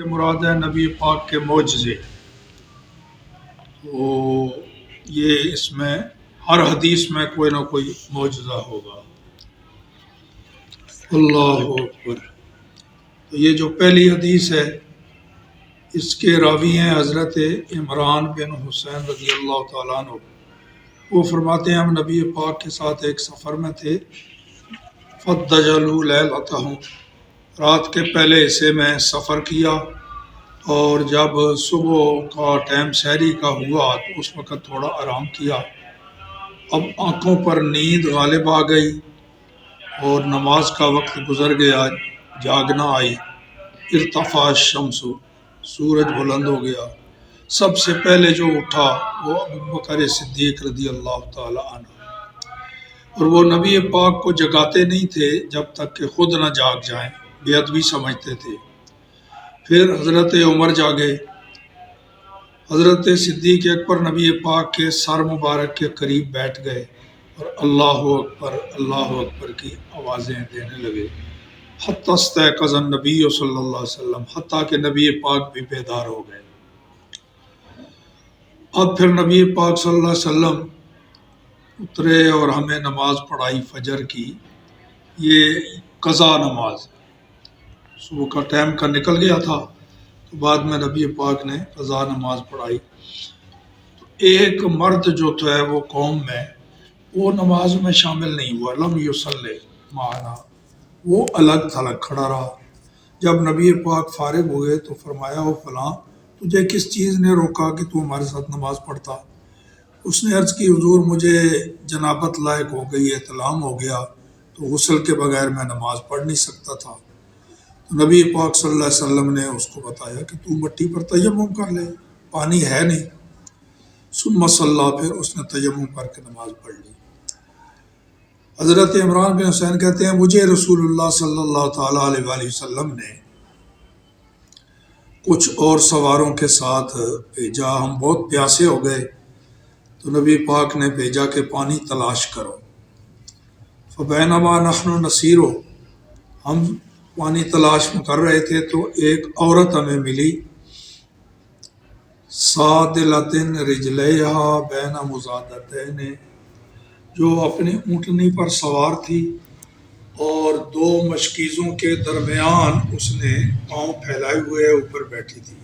مراد ہے نبی پاک کے معجزے. تو یہ اس میں ہر حدیث میں کوئی نہ کوئی معجزہ ہوگا. اللہ اکبر. تو یہ جو پہلی حدیث ہے اس کے راوی ہیں حضرت عمران بن حسین رضی اللہ تعالیٰ عنہ. وہ فرماتے ہیں ہم نبی پاک کے ساتھ ایک سفر میں تھے. فَدَّجَلُوا لَيْلَتَهُمْ. رات کے پہلے حصے میں سفر کیا اور جب صبح کا ٹائم سحری کا ہوا تو اس وقت تھوڑا آرام کیا. اب آنکھوں پر نیند غالب آ گئی اور نماز کا وقت گزر گیا. جاگنا آئی. ارتفع الشمس. سورج بلند ہو گیا. سب سے پہلے جو اٹھا وہ ابوبکر صدیق رضی اللہ تعالی عنہ. اور وہ نبی پاک کو جگاتے نہیں تھے جب تک کہ خود نہ جاگ جائیں. بے ادبی سمجھتے تھے. پھر حضرت عمر جاگے. حضرت صدیق اکبر نبی پاک کے سر مبارک کے قریب بیٹھ گئے اور اللہ اکبر کی آوازیں دینے لگے. حتی استيقظ النبی صلی اللہ علیہ وسلم. حتیٰ کہ نبی پاک بھی بیدار ہو گئے. اب پھر نبی پاک صلی اللہ علیہ وسلم اترے اور ہمیں نماز پڑھائی فجر کی. یہ قضا نماز صبح کا ٹائم کا نکل گیا تھا تو بعد میں نبی پاک نے قضا نماز پڑھائی. تو ایک مرد جو تھا وہ قوم میں وہ نماز میں شامل نہیں ہوا. لم یصلی معنا. وہ الگ تھلگ کھڑا رہا. جب نبی پاک فارغ ہوئے تو فرمایا ہو فلاں تجھے کس چیز نے روکا کہ تو ہمارے ساتھ نماز پڑھتا؟ اس نے عرض کی حضور مجھے جنابت لائق ہو گئی, احتلام ہو گیا تو غسل کے بغیر میں نماز پڑھ نہیں سکتا تھا. تو نبی پاک صلی اللہ علیہ وسلم نے اس کو بتایا کہ تو مٹی پر تیمم کر لے, پانی ہے نہیں. ثم صلی. پھر اس نے تیمم کر کے نماز پڑھ لی. حضرت عمران بن حسین کہتے ہیں مجھے رسول اللہ صلی اللہ تعالیٰ علیہ وآلہ وسلم نے کچھ اور سواروں کے ساتھ بھیجا. ہم بہت پیاسے ہو گئے تو نبی پاک نے بھیجا کہ پانی تلاش کرو. فبینما نحن نسیر. ہم پانی تلاش میں کر رہے تھے تو ایک عورت ہمیں ملی. سادلۃ رجلیہا بین مزادتین. جو اپنی اونٹنی پر سوار تھی اور دو مشکیزوں کے درمیان اس نے پاؤں پھیلائے ہوئے اوپر بیٹھی تھی.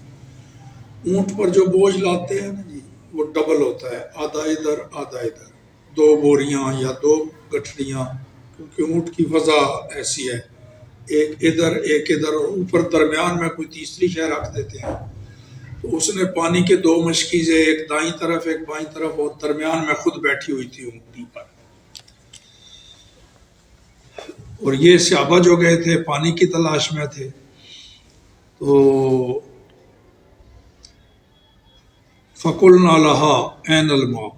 اونٹ پر جو بوجھ لاتے ہیں نا جی وہ ڈبل ہوتا ہے, آدھا ادھر آدھا ادھر, دو بوریاں یا دو گٹھڑیاں, کیونکہ اونٹ کی فضا ایسی ہے, ایک ادھر ایک ادھر اور اوپر درمیان میں کوئی تیسری شے رکھ دیتے ہیں. تو اس نے پانی کے دو مشکیزیں, ایک دائیں طرف ایک بائیں طرف, اور درمیان میں خود بیٹھی ہوئی تھی اونٹنی پر. اور یہ صحابہ جو گئے تھے پانی کی تلاش میں تھے. تو فقلنا لها عین الماء.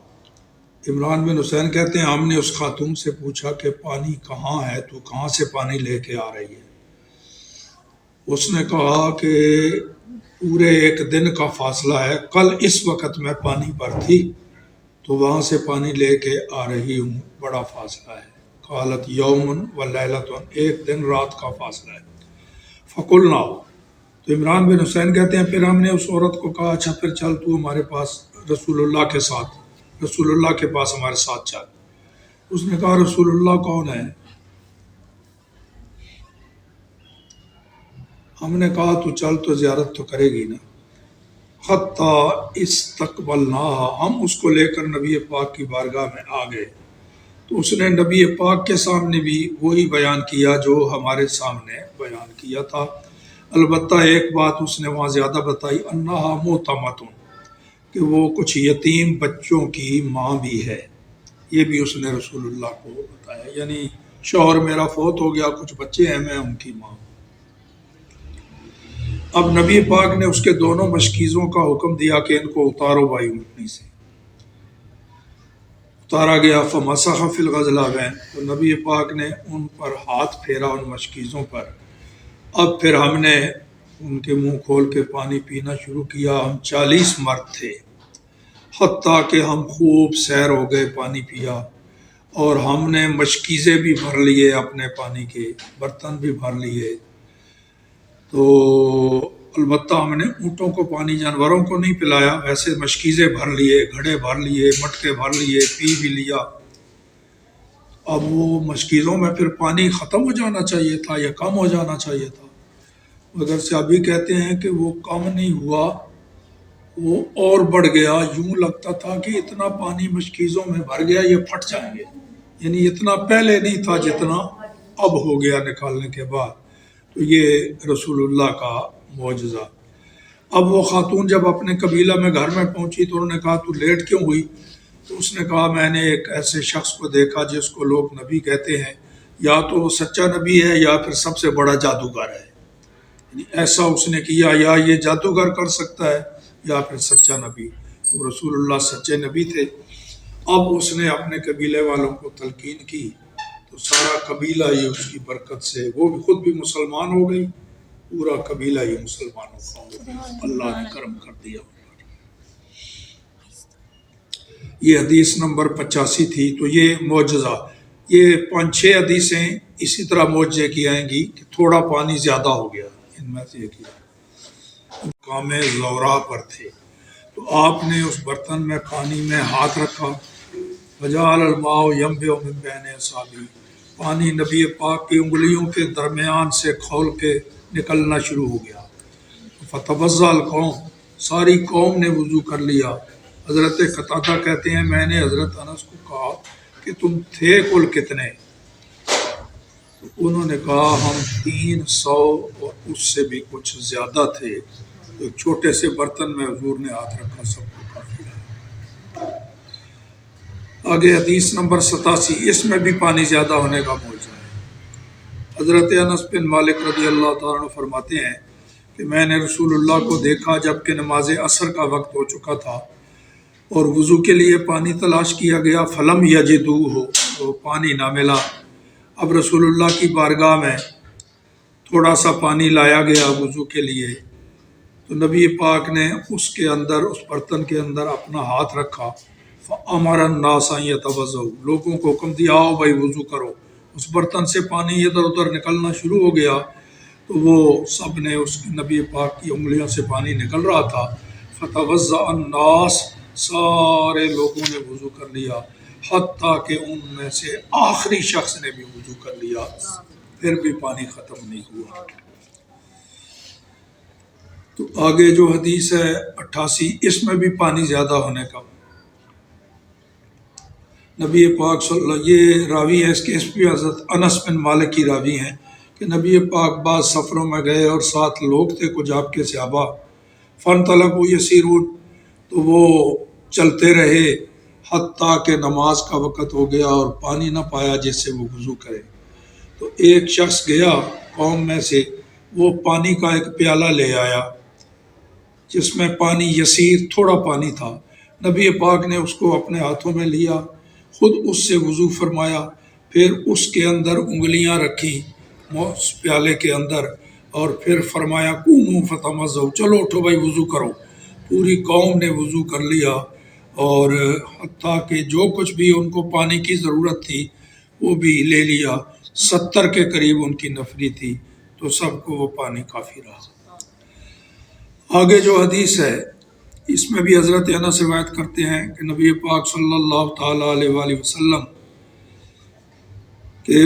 عمران بن حسین کہتے ہیں ہم نے اس خاتون سے پوچھا کہ پانی کہاں ہے, تو کہاں سے پانی لے کے آ رہی ہے؟ اس نے کہا کہ پورے ایک دن کا فاصلہ ہے, کل اس وقت میں پانی پر تھی تو وہاں سے پانی لے کے آ رہی ہوں, بڑا فاصلہ ہے. قالت یوم و لیلۃ. ایک دن رات کا فاصلہ ہے. فقلنا. تو عمران بن حسین کہتے ہیں پھر ہم نے اس عورت کو کہا اچھا پھر چل تو ہمارے پاس رسول اللہ کے ساتھ, رسول اللہ کے پاس ہمارے ساتھ چل. اس نے کہا رسول اللہ کون ہے؟ ہم نے کہا تو چل تو زیارت تو کرے گی نا. حتی استقبلنا. ہم اس کو لے کر نبی پاک کی بارگاہ میں آ گئے تو اس نے نبی پاک کے سامنے بھی وہی بیان کیا جو ہمارے سامنے بیان کیا تھا. البتہ ایک بات اس نے وہاں زیادہ بتائی, انہا موتمۃ, کہ وہ کچھ یتیم بچوں کی ماں بھی ہے. یہ بھی اس نے رسول اللہ کو بتایا, یعنی شوہر میرا فوت ہو گیا, کچھ بچے ہیں, میں ان کی ماں. اب نبی پاک نے اس کے دونوں مشکیزوں کا حکم دیا کہ ان کو اتارو بھائی اونٹنی سے. اتارا گیا. فمسح فی الغضلین. تو نبی پاک نے ان پر ہاتھ پھیرا, ان مشکیزوں پر. اب پھر ہم نے ان کے منہ کھول کے پانی پینا شروع کیا. ہم 40 مرد تھے. حتیٰ کہ ہم خوب سیر ہو گئے, پانی پیا, اور ہم نے مشکیزیں بھی بھر لیے, اپنے پانی کے برتن بھی بھر لیے. تو البتہ ہم نے اونٹوں کو پانی جانوروں کو نہیں پلایا، ویسے مشکیزیں بھر لیے، گھڑے بھر لیے، مٹکے بھر لیے، پی بھی لیا۔ اب وہ مشکیزوں میں پھر پانی ختم ہو جانا چاہیے تھا یا کم ہو جانا چاہیے تھا، مگر سے ابھی کہتے ہیں کہ وہ کم نہیں ہوا، وہ اور بڑھ گیا۔ یوں لگتا تھا کہ اتنا پانی مشکیزوں میں بھر گیا یہ پھٹ جائیں گے، یعنی اتنا پہلے نہیں تھا جتنا اب ہو گیا نکالنے کے بعد۔ تو یہ رسول اللہ کا معجزہ۔ اب وہ خاتون جب اپنے قبیلہ میں گھر میں پہنچی تو انہوں نے کہا تو لیٹ کیوں ہوئی؟ تو اس نے کہا میں نے ایک ایسے شخص کو دیکھا جس کو لوگ نبی کہتے ہیں، یا تو وہ سچا نبی ہے یا پھر سب سے بڑا جادوگر ہے، یعنی ایسا اس نے کیا یا یہ جادوگر کر سکتا ہے یا پھر سچا نبی۔ تو رسول اللہ سچے نبی تھے۔ اب اس نے اپنے قبیلے والوں کو تلقین کی تو سارا قبیلہ ہی اس کی برکت سے، وہ بھی خود بھی مسلمان ہو گئی، پورا قبیلہ ہی مسلمانوں کا ہو گیا، اللہ نے کرم کر دیا۔ یہ حدیث نمبر 85 تھی۔ تو یہ معجزہ، یہ 5-6 حدیثیں اسی طرح معجزے کی آئیں گی کہ تھوڑا پانی زیادہ ہو گیا، ان میں سے ایک مقام زورا پر تھے تو آپ نے اس برتن میں پانی میں ہاتھ رکھا، وجعل الماء ينبع من بین اصابعہ، پانی نبی پاک کی انگلیوں کے درمیان سے کھول کے نکلنا شروع ہو گیا۔ فتوضا القوم، ساری قوم نے وضو کر لیا۔ حضرت قتادہ کہتے ہیں میں نے حضرت انس کو کہا کہ تم تھے کل کتنے؟ تو انہوں نے کہا ہم 300 اور اس سے بھی کچھ زیادہ تھے۔ ایک چھوٹے سے برتن میں حضور نے ہاتھ رکھا، سب کو کافی ہے۔ آگے حدیث نمبر 87، اس میں بھی پانی زیادہ ہونے کا معجزہ ہے۔ حضرت انس بن مالک رضی اللہ تعالیٰ عنہ فرماتے ہیں کہ میں نے رسول اللہ کو دیکھا جب کہ نماز عصر کا وقت ہو چکا تھا اور وضو کے لیے پانی تلاش کیا گیا، فلم یجدوہ، تو پانی نہ ملا۔ اب رسول اللہ کی بارگاہ میں تھوڑا سا پانی لایا گیا وضو کے لیے، تو نبی پاک نے اس کے اندر، اس برتن کے اندر اپنا ہاتھ رکھا، فَأَمَرَ النَّاسَ أَن يَتَوَضَّؤُوا، لوگوں کو حکم دیا آؤ بھائی وضو کرو۔ اس برتن سے پانی ادھر ادھر نکلنا شروع ہو گیا تو وہ سب نے، اس نبی پاک کی انگلیوں سے پانی نکل رہا تھا، فَتَوَضَّأَ النَّاسَ، سارے لوگوں نے وضو کر لیا، حتیٰ کہ ان میں سے آخری شخص نے بھی وضو کر لیا، پھر بھی پانی ختم نہیں ہوا۔ تو آگے جو حدیث ہے 88، اس میں بھی پانی زیادہ ہونے کا، نبی پاک صلی اللہ، یہ راوی ہے اس کے، اس بھی حضرت انس بن مالک کی راوی ہیں کہ نبی پاک بعض سفروں میں گئے اور ساتھ لوگ تھے کچھ آپ کے صحابہ، فَانْطَلَقُوا يَسِيرُونَ، تو وہ چلتے رہے حتیٰ کہ نماز کا وقت ہو گیا اور پانی نہ پایا جس سے وہ وضو کرے۔ تو ایک شخص گیا قوم میں سے، وہ پانی کا ایک پیالہ لے آیا جس میں پانی یسیر، تھوڑا پانی تھا۔ نبی پاک نے اس کو اپنے ہاتھوں میں لیا، خود اس سے وضو فرمایا، پھر اس کے اندر انگلیاں رکھی اس پیالے کے اندر، اور پھر فرمایا قوموا فتوضؤا، چلو اٹھو بھائی وضو کرو۔ پوری قوم نے وضو کر لیا، اور حتیٰ کہ جو کچھ بھی ان کو پانی کی ضرورت تھی وہ بھی لے لیا، 70 کے قریب ان کی نفری تھی، تو سب کو وہ پانی کافی رہا۔ آگے جو حدیث ہے اس میں بھی حضرت انس روایت کرتے ہیں کہ نبی پاک صلی اللہ تعالیٰ علیہ وآلہ وسلم کے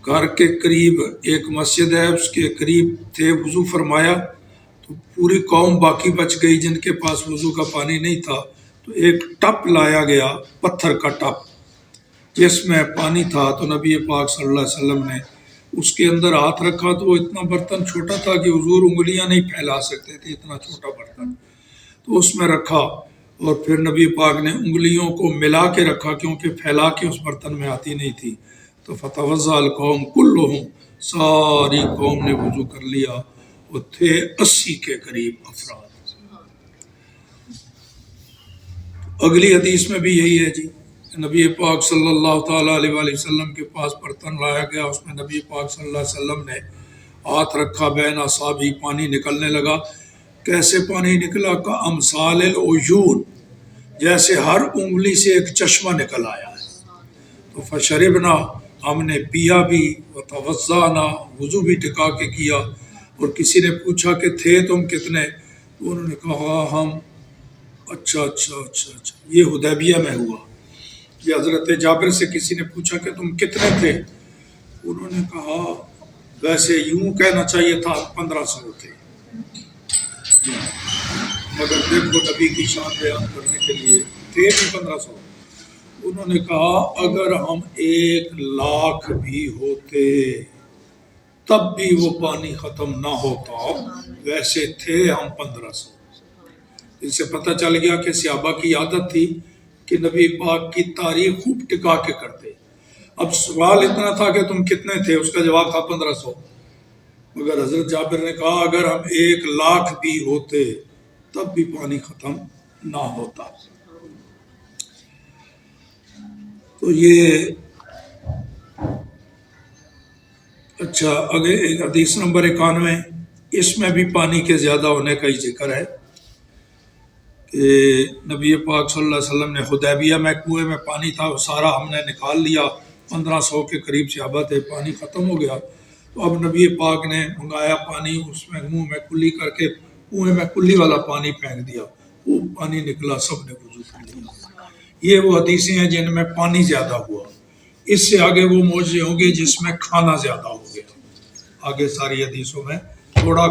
گھر کے قریب ایک مسجد ہے، اس کے قریب تھے، وضو فرمایا تو پوری قوم باقی بچ گئی جن کے پاس وضو کا پانی نہیں تھا، تو ایک ٹپ لایا گیا، پتھر کا ٹپ جس میں پانی تھا، تو نبی پاک صلی اللہ علیہ وسلم نے اس کے اندر ہاتھ رکھا تو وہ اتنا برتن چھوٹا تھا کہ حضور انگلیاں نہیں پھیلا سکتے تھے، اتنا چھوٹا برتن، تو اس میں رکھا، اور پھر نبی پاک نے انگلیوں کو ملا کے رکھا کیونکہ پھیلا کے اس برتن میں آتی نہیں تھی، تو فتوضأ القوم کلہم، ساری قوم نے وضو کر لیا، وہ تھے 80 کے قریب افراد۔ اگلی حدیث میں بھی یہی ہے جی، نبی پاک صلی اللہ تعالیٰ علیہ وآلہ وسلم کے پاس برتن لایا گیا، اس میں نبی پاک صلی اللہ علیہ وسلم نے ہاتھ رکھا، بین اصابع، پانی نکلنے لگا۔ کیسے پانی نکلا؟ کا امثال العیون، جیسے ہر انگلی سے ایک چشمہ نکل آیا ہے۔ تو فشربنا، ہم نے پیا بھی، وتوضأنا، وضو بھی ٹکا کے کیا، اور کسی نے پوچھا کہ تھے تم کتنے، تو انہوں نے کہا ہم اچھا اچھا اچھا اچھا، یہ حدیبیہ میں ہوا۔ یہ حضرت جابر سے کسی نے پوچھا کہ تم کتنے تھے، انہوں نے کہا ویسے یوں کہنا چاہیے تھا 1500 تھے، مگر دیکھو نبی کی شان بیان کرنے کے لیے تھے بھی 1500۔ انہوں نے کہا اگر ہم 1,00,000 بھی ہوتے تب بھی وہ پانی ختم نہ ہوتا، ویسے تھے ہم 1500۔ اس سے پتہ چل گیا کہ صحابہ کی عادت تھی کہ نبی پاک کی تعریف خوب ٹکا کے کرتے۔ اب سوال اتنا تھا کہ تم کتنے تھے، اس کا جواب تھا 1500، مگر حضرت جابر نے کہا اگر ہم 1,00,000 بھی ہوتے تب بھی پانی ختم نہ ہوتا۔ تو یہ اچھا اگے حدیث نمبر 91، اس میں بھی پانی کے زیادہ ہونے کا ہی ذکر ہے کہ نبی پاک صلی اللہ علیہ وسلم نے حدیبیہ میں کنویں میں پانی تھا، وہ سارا ہم نے نکال لیا، 1500 کے قریب صحابہ تھے، پانی ختم ہو گیا، تو اب نبی پاک نے منگایا پانی، اس میں منہ میں کلی کر کے کنویں میں کلی والا پانی پھینک دیا، وہ پانی نکلا، سب نے وضو کر لیا۔ یہ وہ حدیثیں ہیں جن میں پانی زیادہ ہوا۔ اس سے آگے وہ معجزے ہوں گے جس میں کھانا زیادہ ہو گیا، آگے ساری حدیثوں میں تھوڑا